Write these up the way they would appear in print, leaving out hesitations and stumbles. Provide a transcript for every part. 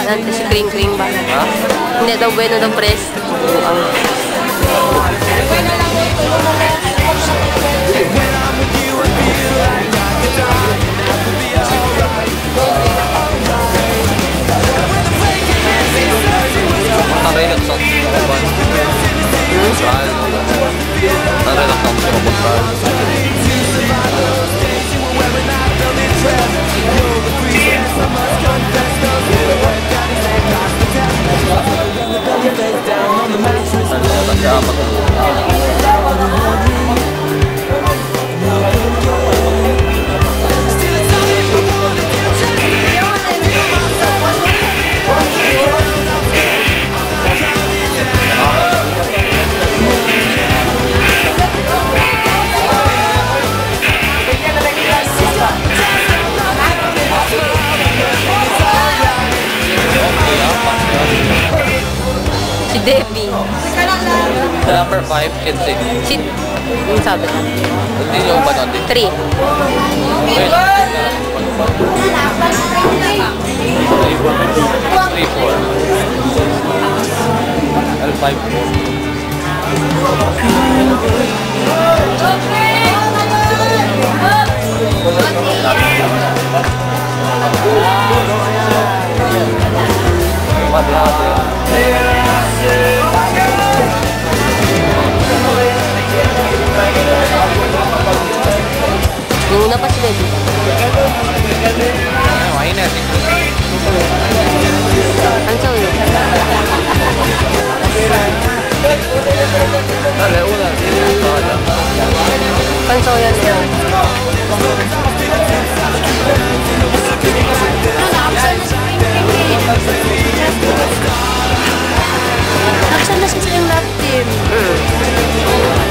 Nante si Kring ba? Ha? Hindi daw bueno daw press. Taray lang sa robot. Taray lang sa robot. Si Debbie. Number 5, and 6. Si... Yung sabi na? Hindi nyo ba natin? 3. Wait. 3, 4. L5. Yung una pa si Debbie. Mainit. Ang saw yun? Dale, una. Pansaw yan yun. Naksan na siya yung lap team.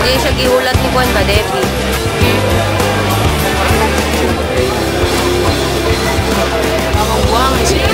Hindi siya gihulat ni Juan ba, Debbie? Buwang siya.